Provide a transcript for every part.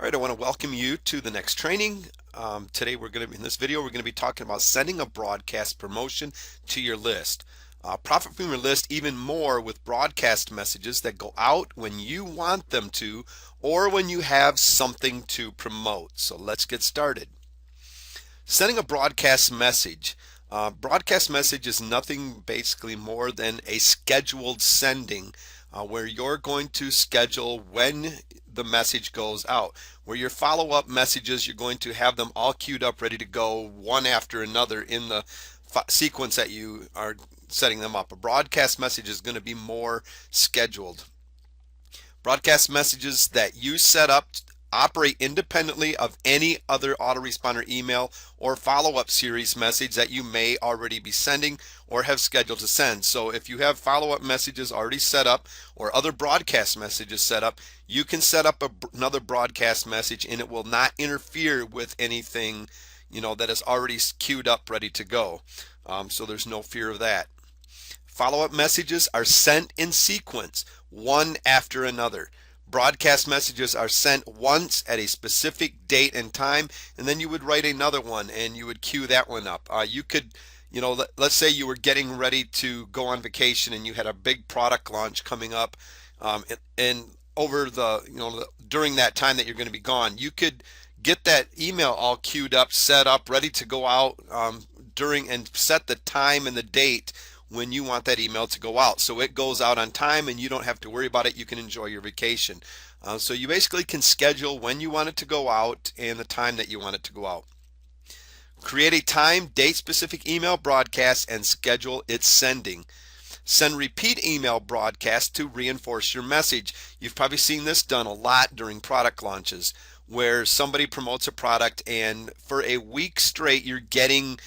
All right, I want to welcome you to the next training. Today in this video, we're going to be talking about sending a broadcast promotion to your list. Profit from your list even more with broadcast messages that go out when you want them to or when you have something to promote. So let's get started. Sending a broadcast message. Broadcast message is nothing basically more than a scheduled sending where you're going to schedule when the message goes out. Where your follow-up messages, you're going to have them all queued up, ready to go one after another in the sequence that you are setting them up. A broadcast message is going to be more scheduled. Broadcast messages that you set up operate independently of any other autoresponder email or follow-up series message that you may already be sending or have scheduled to send. So if you have follow-up messages already set up or other broadcast messages set up, you can set up another broadcast message and it will not interfere with anything that is already queued up ready to go. So there's no fear of that. Follow-up messages are sent in sequence, one after another. Broadcast messages are sent once at a specific date and time, and then you would write another one and you would queue that one up. You could, let's say you were getting ready to go on vacation and you had a big product launch coming up, and over during that time that you're going to be gone, you could get that email all queued up, set up, ready to go out during and set the time and the date when you want that email to go out. So it goes out on time and you don't have to worry about it. You can enjoy your vacation. So you basically can schedule when you want it to go out and the time that you want it to go out. Create a time, date specific email broadcast and schedule its sending. Send repeat email broadcasts to reinforce your message. You've probably seen this done a lot during product launches where somebody promotes a product and for a week straight you're getting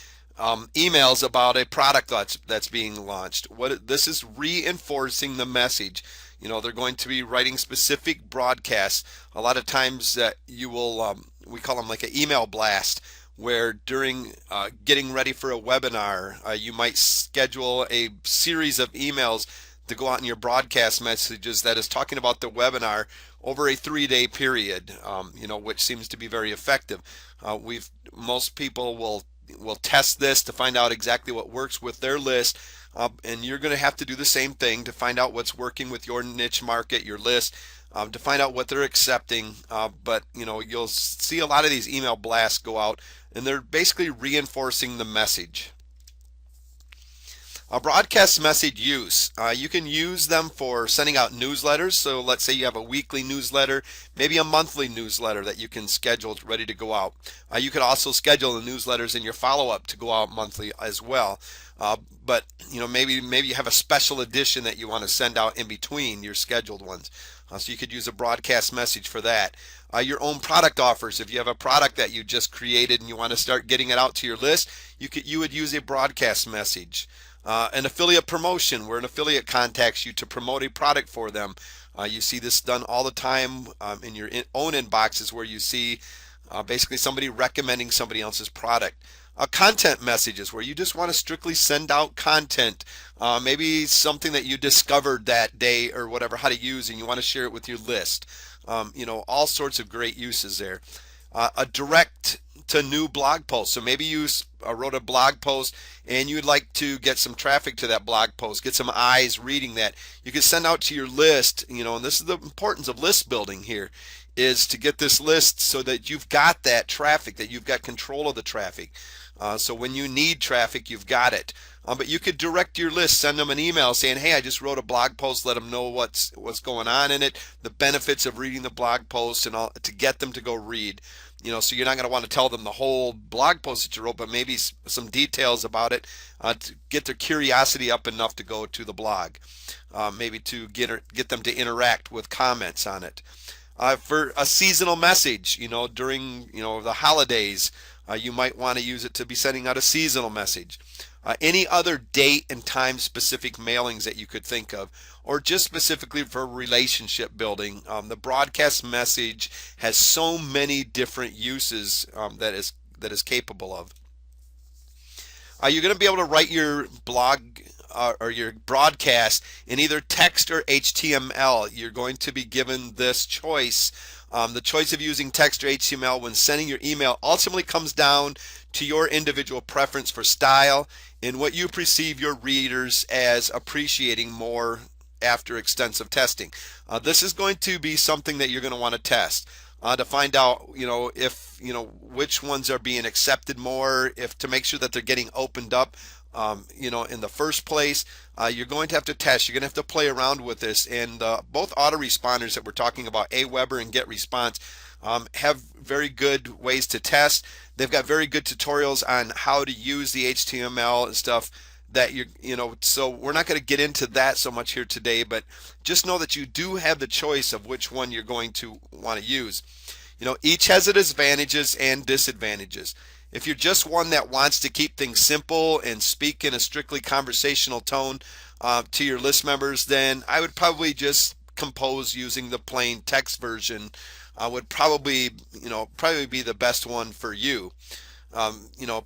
emails about a product that's being launched. This is reinforcing the message. They're going to be writing specific broadcasts. A lot of times that you will, we call them like an email blast, where during getting ready for a webinar, you might schedule a series of emails to go out in your broadcast messages that is talking about the webinar over a 3-day period, which seems to be very effective. Most people will test this to find out exactly what works with their list, and you're going to have to do the same thing to find out what's working with your niche market, your list, to find out what they're accepting. But you'll see a lot of these email blasts go out, and they're basically reinforcing the message. A broadcast message use. You can use them for sending out newsletters. So let's say you have a weekly newsletter, maybe a monthly newsletter that you can schedule ready to go out. You could also schedule the newsletters in your follow-up to go out monthly as well. But maybe you have a special edition that you want to send out in between your scheduled ones. So you could use a broadcast message for that. Your own product offers. If you have a product that you just created and you want to start getting it out to your list, you would use a broadcast message. An affiliate promotion, where an affiliate contacts you to promote a product for them. You see this done all the time in your own inboxes, where you see basically somebody recommending somebody else's product. Content messages, where you just want to strictly send out content, maybe something that you discovered that day or whatever, how to use, and you want to share it with your list. All sorts of great uses there. A direct to new blog post. So maybe you wrote a blog post and you'd like to get some traffic to that blog post, get some eyes reading that. You can send out to your list, and this is the importance of list building here, is to get this list so that you've got that traffic, that you've got control of the traffic. So when you need traffic, you've got it. But you could direct your list, send them an email saying, hey, I just wrote a blog post, let them know what's going on in it, the benefits of reading the blog post, and all, to get them to go read. So you're not going to want to tell them the whole blog post that you wrote, but maybe some details about it to get their curiosity up enough to go to the blog. Maybe to get them to interact with comments on it. For a seasonal message, during the holidays, you might want to use it to be sending out a seasonal message. Any other date and time specific mailings that you could think of, or just specifically for relationship building. The broadcast message has so many different uses that is capable of. You're going to be able to write your blog or your broadcast in either text or HTML. You're going to be given this choice The choice of using text or HTML when sending your email ultimately comes down to your individual preference for style and what you perceive your readers as appreciating more after extensive testing. This is going to be something that you're going to want to test to find out, if, which ones are being accepted more, if to make sure that they're getting opened up, in the first place. You're going to have to test. You're going to have to play around with this. And both autoresponders that we're talking about, Aweber and GetResponse, have very good ways to test. They've got very good tutorials on how to use the HTML and stuff that so we're not going to get into that so much here today, but just know that you do have the choice of which one you're going to want to use. Each has its advantages and disadvantages. If you're just one that wants to keep things simple and speak in a strictly conversational tone to your list members, then I would probably just compose using the plain text version. Would probably be the best one for you.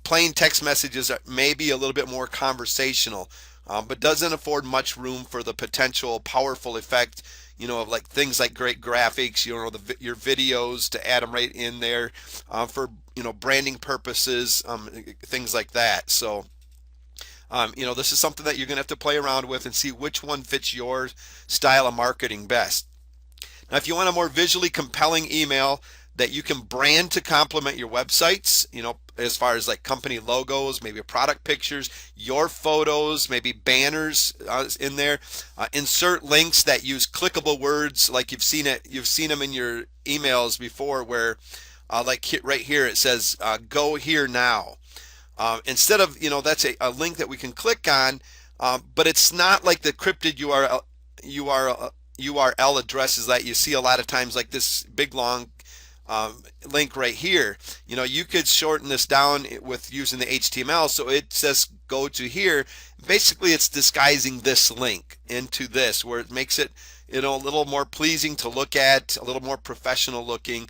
Plain text messages may be a little bit more conversational, but doesn't afford much room for the potential powerful effect, of like things like great graphics, your videos to add them right in there for, branding purposes, things like that. So, this is something that you're going to have to play around with and see which one fits your style of marketing best. Now, if you want a more visually compelling email that you can brand to complement your websites, as far as like company logos, maybe product pictures, your photos, maybe banners in there. Insert links that use clickable words, like you've seen them in your emails before, where right here it says "Go here now." Instead of that's a link that we can click on, but it's not like the cryptid URL addresses that you see a lot of times, like this big long link right here. You could shorten this down with using the HTML, so it says go to here. Basically, it's disguising this link into this, where it makes it a little more pleasing to look at, a little more professional looking.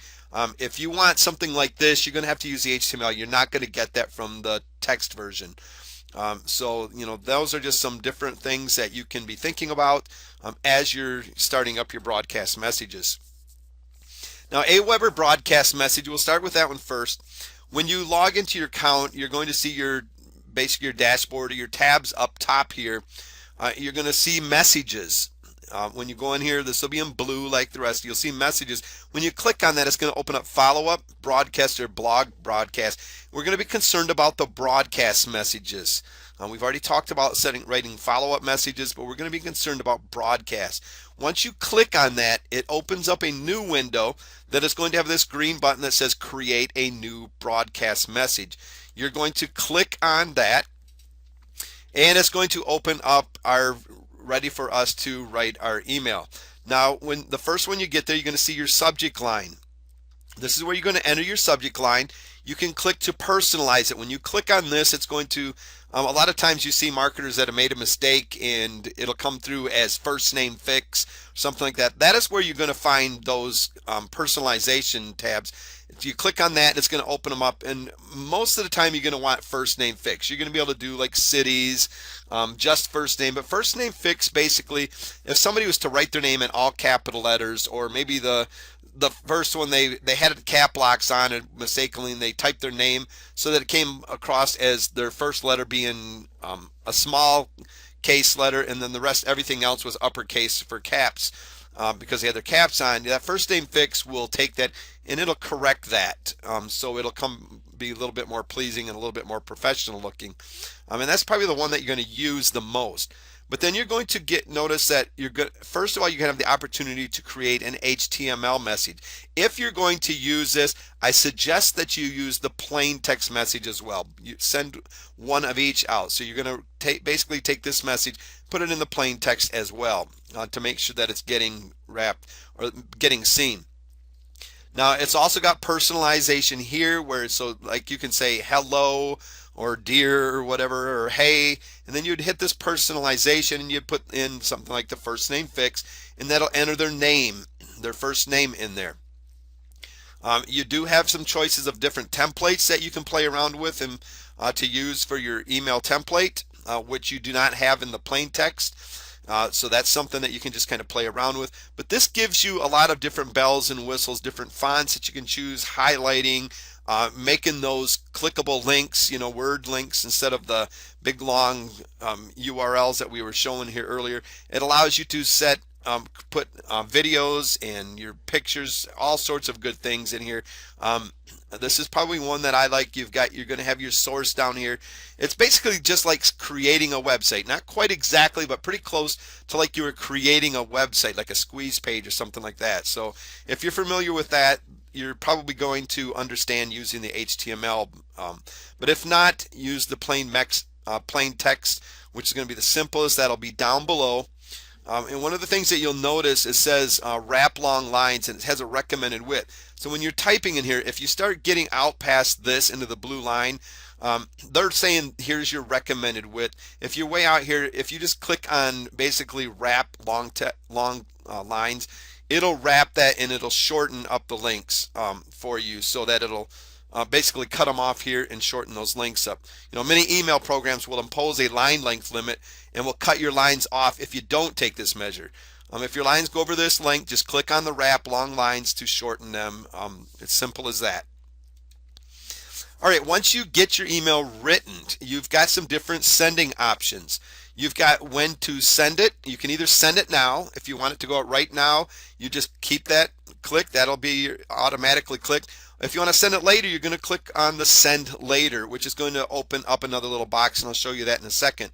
If you want something like this, you're going to have to use the HTML. You're not going to get that from the text version. So those are just some different things that you can be thinking about as you're starting up your broadcast messages. Now, Aweber broadcast message, we'll start with that one first. When you log into your account, you're going to see basically your dashboard or your tabs up top here. You're going to see messages. When you go in here, this will be in blue like the rest. You'll see messages. When you click on that, it's going to open up follow-up, broadcast, or blog broadcast. We're going to be concerned about the broadcast messages. We've already talked about writing follow-up messages, but we're going to be concerned about broadcast. Once you click on that, it opens up a new window that is going to have this green button that says create a new broadcast message. You're going to click on that, and it's going to open up ready for us to write our email. Now, when the first one you get there, you're going to see your subject line. This is where you're going to enter your subject line. You can click to personalize it. When you click on this, it's going to, a lot of times you see marketers that have made a mistake and it'll come through as first name fix, something like that. That is where you're going to find those personalization tabs. If you click on that, it's going to open them up, and most of the time you're going to want first name fix. You're going to be able to do like cities, just first name, but first name fix, basically, if somebody was to write their name in all capital letters, or maybe the first one they had cap locks on and mistakenly they typed their name so that it came across as their first letter being a small case letter, and then the rest, everything else was uppercase for caps because they had their caps on. That first name fix will take that and it'll correct that, so it'll be a little bit more pleasing and a little bit more professional looking, and that's probably the one that you're going to use the most. But then you're going to notice that first of all, you're going to have the opportunity to create an HTML message. If you're going to use this, I suggest that you use the plain text message as well. You send one of each out. So you're going to basically take this message, put it in the plain text as well to make sure that it's getting wrapped or getting seen. Now, it's also got personalization here, where so like you can say hello or dear or whatever, or hey, and then you'd hit this personalization and you'd put in something like the first name fix, and that'll enter their name, their first name in there. You do have some choices of different templates that you can play around with and to use for your email template, which you do not have in the plain text. So that's something that you can just kind of play around with. But this gives you a lot of different bells and whistles, different fonts that you can choose, highlighting, making those clickable links, word links instead of the big long URLs that we were showing here earlier. It allows you to put videos and your pictures, all sorts of good things in here. This is probably one that I like. You're going to have your source down here. It's basically just like creating a website. Not quite exactly, but pretty close to like you were creating a website, like a squeeze page or something like that. So if you're familiar with that, you're probably going to understand using the HTML. But if not, use the plain text, which is going to be the simplest. That'll be down below. And one of the things that you'll notice, it says wrap long lines, and it has a recommended width. So when you're typing in here, if you start getting out past this into the blue line, they're saying here's your recommended width. If you're way out here, if you just click on basically wrap long lines, it'll wrap that and it'll shorten up the links for you, so that it'll basically cut them off here and shorten those links up. Many email programs will impose a line length limit and will cut your lines off if you don't take this measure. If your lines go over this length, just click on the wrap long lines to shorten them. It's simple as that. All right, once you get your email written, you've got some different sending options. You've got when to send it. You can either send it now. If you want it to go out right now, you just keep that click. That'll be automatically clicked. If you want to send it later, you're going to click on the send later, which is going to open up another little box, and I'll show you that in a second.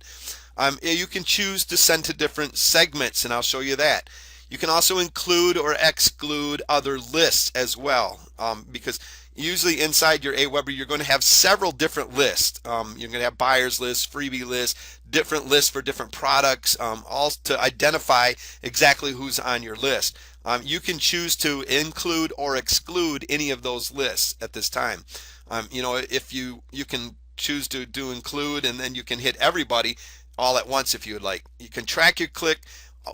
You can choose to send to different segments, and I'll show you that. You can also include or exclude other lists as well, because usually inside your Aweber, you're going to have several different lists. You're going to have buyers lists, freebie lists, different lists for different products, all to identify exactly who's on your list. You can choose to include or exclude any of those lists at this time. If you can choose to do include, and then you can hit everybody all at once if you would like. You can track your click.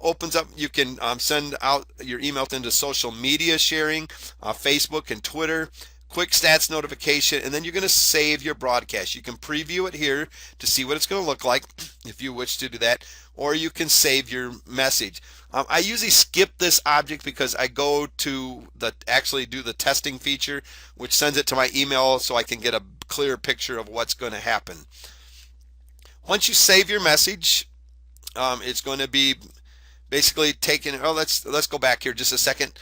Opens up, you can send out your email into social media sharing, Facebook and Twitter, quick stats notification, and then you're going to save your broadcast. You can preview it here to see what it's going to look like if you wish to do that, or you can save your message. I usually skip this object because I go to actually do the testing feature, which sends it to my email so I can get a clear picture of what's going to happen. Once you save your message, it's going to be basically taken. Let's go back here just a second.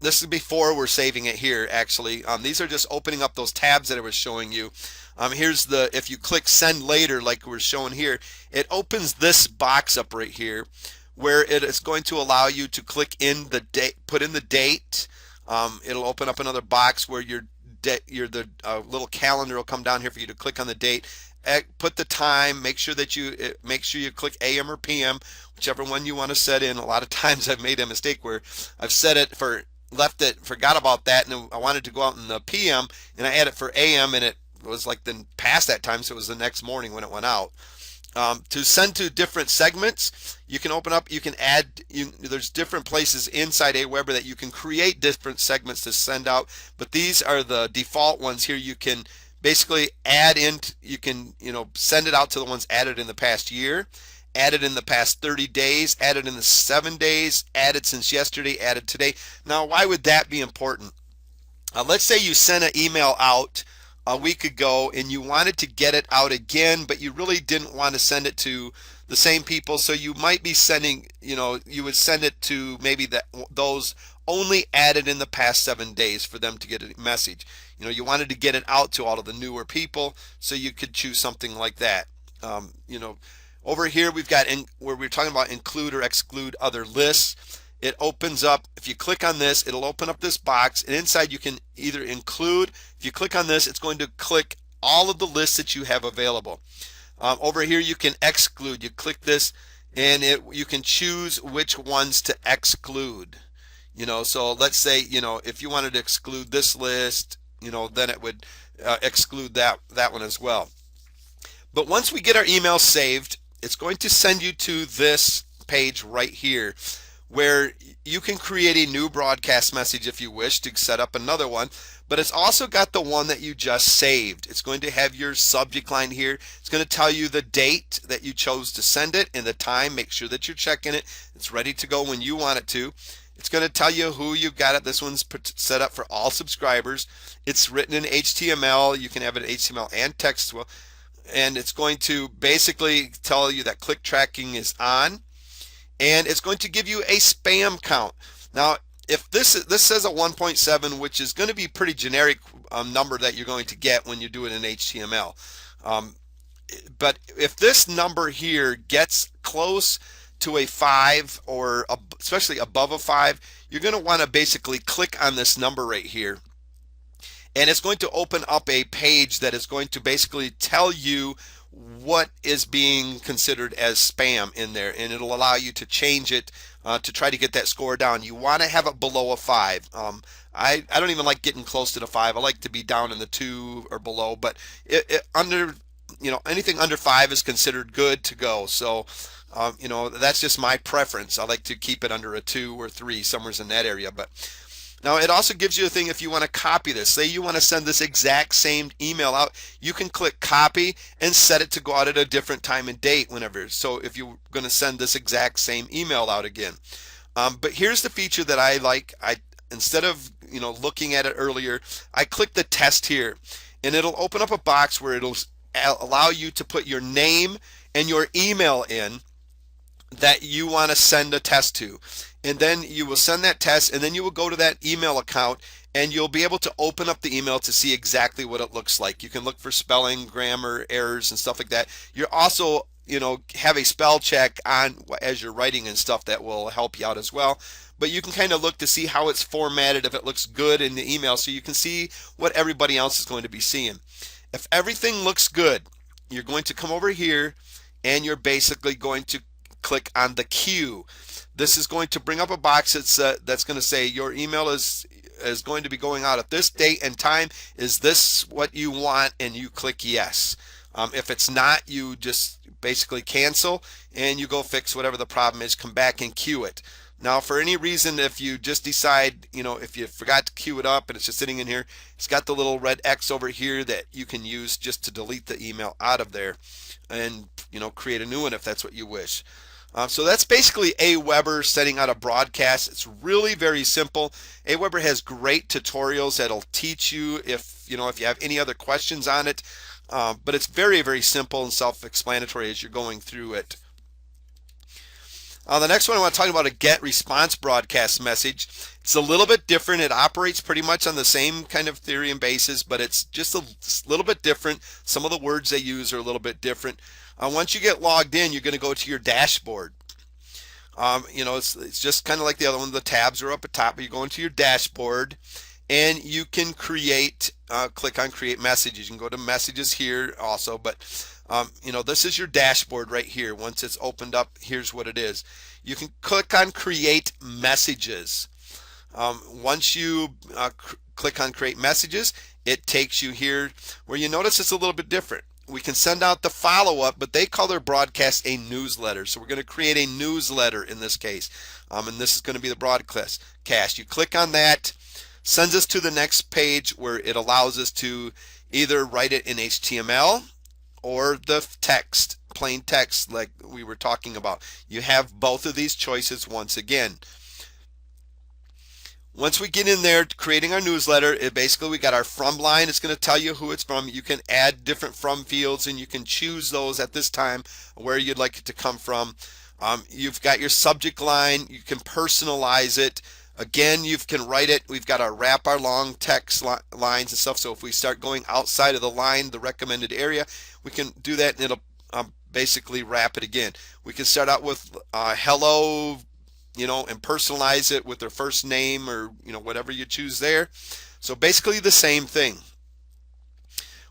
This is before we're saving it here. Actually, these are just opening up those tabs that I was showing you. If you click send later, like we're showing here, it opens this box up right here, where it is going to allow you to click in the date, put in the date. It'll open up another box where the little calendar will come down here for you to click on the date. Put the time, make sure you click AM or PM, whichever one you want to set in. A lot of times I've made a mistake where I've set it forgot about that, and I wanted to go out in the PM, and I had it for AM, and it was like then past that time, so it was the next morning when it went out. To send to different segments, you can open up, you can add, there's different places inside Aweber that you can create different segments to send out, but these are the default ones here. You can basically add in, you can send it out to the ones added in the past year, added in the past 30 days, added in the 7 days, added since yesterday, added today. Now, why would that be important? Let's say you sent an email out a week ago and you wanted to get it out again, but you really didn't want to send it to the same people, so you might be sending, you would send it to maybe those only added in the past 7 days for them to get a message. You wanted to get it out to all of the newer people, so you could choose something like that. Over here we've got where we're talking about include or exclude other lists. It opens up, if you click on this, it'll open up this box, and inside you can either include, if you click on this, it's going to click all of the lists that you have available. Over here you can exclude. You click this, and you can choose which ones to exclude. So let's say, if you wanted to exclude this list, then it would exclude that one as well. But once we get our email saved, it's going to send you to this page right here, where you can create a new broadcast message if you wish to set up another one, but it's also got the one that you just saved. It's going to have your subject line here. It's going to tell you the date that you chose to send it and the time. Make sure that you're checking it. It's ready to go when you want it to. It's going to tell you who you got it. This one's set up for all subscribers. It's written in HTML. You can have it in HTML and text. And it's going to basically tell you that click tracking is on, and it's going to give you a spam count. Now, if this says a 1.7, which is going to be pretty generic number that you're going to get when you do it in HTML. But if this number here gets close to a 5, or especially above a 5, you're going to want to basically click on this number right here, and it's going to open up a page that is going to basically tell you what is being considered as spam in there, and it'll allow you to change it to try to get that score down. You want to have it below a 5. I don't even like getting close to the 5. I like to be down in the 2 or below, but under, anything under 5 is considered good to go. So that's just my preference. I like to keep it under a 2 or 3, somewhere in that area. But now it also gives you a thing if you want to copy this. Say you want to send this exact same email out, you can click copy and set it to go out at a different time and date whenever. So if you're going to send this exact same email out again. But here's the feature that I like. Instead of looking at it earlier, I click the test here, and it'll open up a box where it'll allow you to put your name and your email in that you want to send a test to. And then you will send that test, and then you will go to that email account, and you'll be able to open up the email to see exactly what it looks like. You can look for spelling, grammar errors, and stuff like that. You're also, have a spell check on as you're writing and stuff that will help you out as well. But you can kind of look to see how it's formatted, if it looks good in the email, so you can see what everybody else is going to be seeing. If everything looks good, you're going to come over here, and you're basically going to click on the queue. This is going to bring up a box that's going to say your email is going to be going out at this date and time. Is this what you want? And you click yes. If it's not, you just basically cancel, and you go fix whatever the problem is, come back and queue it. Now, for any reason, if you just decide, if you forgot to queue it up and it's just sitting in here, it's got the little red X over here that you can use just to delete the email out of there and, create a new one if that's what you wish. So that's basically Aweber setting out a broadcast. It's really very simple. Aweber has great tutorials that'll teach you if you have any other questions on it. But it's very, very simple and self-explanatory as you're going through it. The next one I want to talk about, a GetResponse broadcast message. It's a little bit different. It operates pretty much on the same kind of theory and basis, but it's just a little bit different. Some of the words they use are a little bit different. Once you get logged in, you're going to go to your dashboard. It's just kind of like the other one. The tabs are up at top, but you go into your dashboard, and you can create, click on create messages. You can go to messages here also, but this is your dashboard right here. Once it's opened up, here's what it is. You can click on create messages. Once you click on create messages, it takes you here where you notice it's a little bit different. We can send out the follow-up, but they call their broadcast a newsletter. So we're going to create a newsletter in this case. And this is going to be the broadcast. You click on that, sends us to the next page where it allows us to either write it in HTML or the text, plain text like we were talking about. You have both of these choices once again. Once we get in there creating our newsletter, we got our from line. It's going to tell you who it's from. You can add different from fields, and you can choose those at this time where you'd like it to come from. You've got your subject line. You can personalize it. Again, you can write it. We've got our wrap our long text lines and stuff. So if we start going outside of the line, the recommended area, we can do that, and it'll basically wrap it again. We can start out with hello, and personalize it with their first name or, whatever you choose there. So basically the same thing.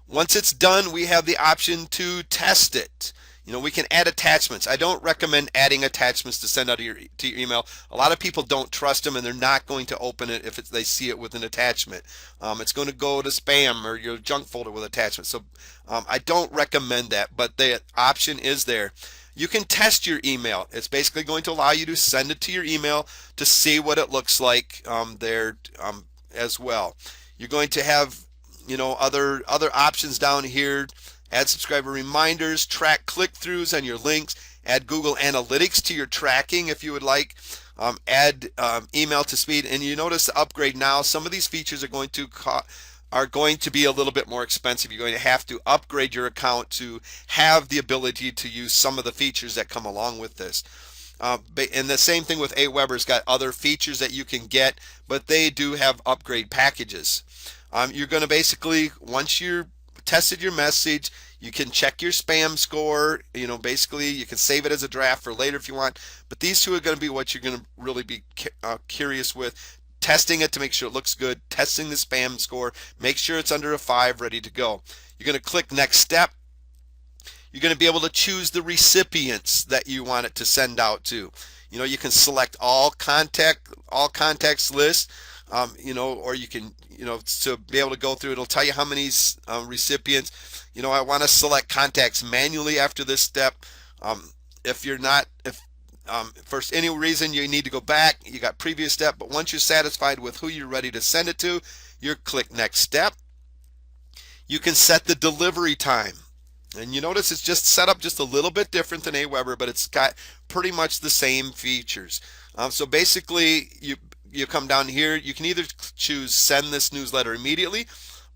Once it's done, we have the option to test it. We can add attachments. I don't recommend adding attachments to send out to your email. A lot of people don't trust them, and they're not going to open it if they see it with an attachment. It's going to go to spam or your junk folder with attachments. So I don't recommend that, but the option is there. You can test your email. It's basically going to allow you to send it to your email to see what it looks like there as well. You're going to have, other options down here. Add subscriber reminders, track click-throughs on your links, add Google Analytics to your tracking if you would like, add email to speed. And you notice the upgrade now. Some of these features are going to be a little bit more expensive. You're going to have to upgrade your account to have the ability to use some of the features that come along with this. And the same thing with Aweber's got other features that you can get, but they do have upgrade packages. You're going to basically, once you're tested your message, you can check your spam score. Basically you can save it as a draft for later if you want, but these two are going to be what you're going to really be curious with. Testing it to make sure it looks good, testing the spam score, make sure it's under a 5, ready to go. You're going to click next step. You're going to be able to choose the recipients that you want it to send out to. You can select all contacts list, or you can, to be able to go through, it'll tell you how many recipients. I want to select contacts manually after this step. If for any reason you need to go back, you got previous step, but once you're satisfied with who you're ready to send it to, you click next step. You can set the delivery time. And you notice it's just set up just a little bit different than Aweber, but it's got pretty much the same features. So basically, you come down here, you can either choose send this newsletter immediately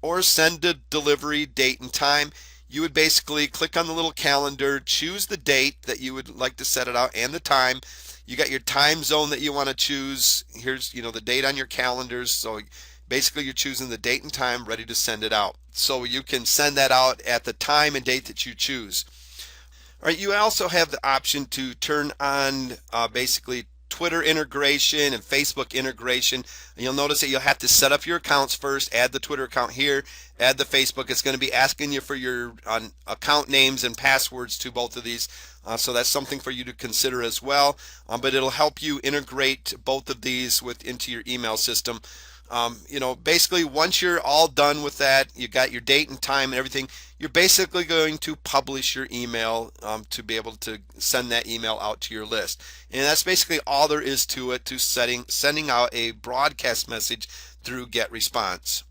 or send a delivery date and time. You would basically click on the little calendar, choose the date that you would like to set it out and the time. You got your time zone that you want to choose. Here's the date on your calendars. So basically you're choosing the date and time, ready to send it out. So you can send that out at the time and date that you choose. All right, you also have the option to turn on basically Twitter integration and Facebook integration. And you'll notice that you'll have to set up your accounts first, add the Twitter account here, add the Facebook. It's going to be asking you for your account names and passwords to both of these. So that's something for you to consider as well. But it'll help you integrate both of these into your email system. Basically once you're all done with that, you got your date and time and everything, you're basically going to publish your email to be able to send that email out to your list. And that's basically all there is to it, to sending out a broadcast message through GetResponse.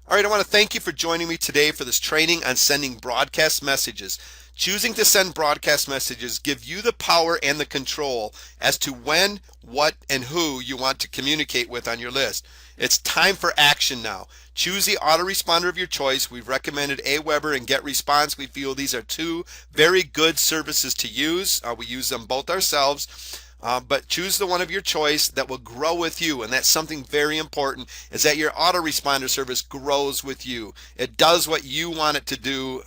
All right, I want to thank you for joining me today for this training on sending broadcast messages. Choosing to send broadcast messages give you the power and the control as to when, what, and who you want to communicate with on your list. It's time for action now. Choose the autoresponder of your choice. We've recommended Aweber and GetResponse. We feel these are two very good services to use. We use them both ourselves. But choose the one of your choice that will grow with you, and that's something very important, is that your autoresponder service grows with you. It does what you want it to do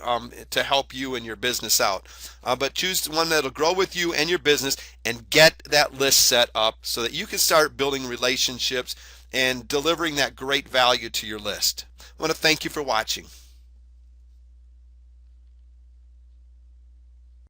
to help you and your business out. But choose the one that'll grow with you and your business, and get that list set up so that you can start building relationships and delivering that great value to your list. I want to thank you for watching.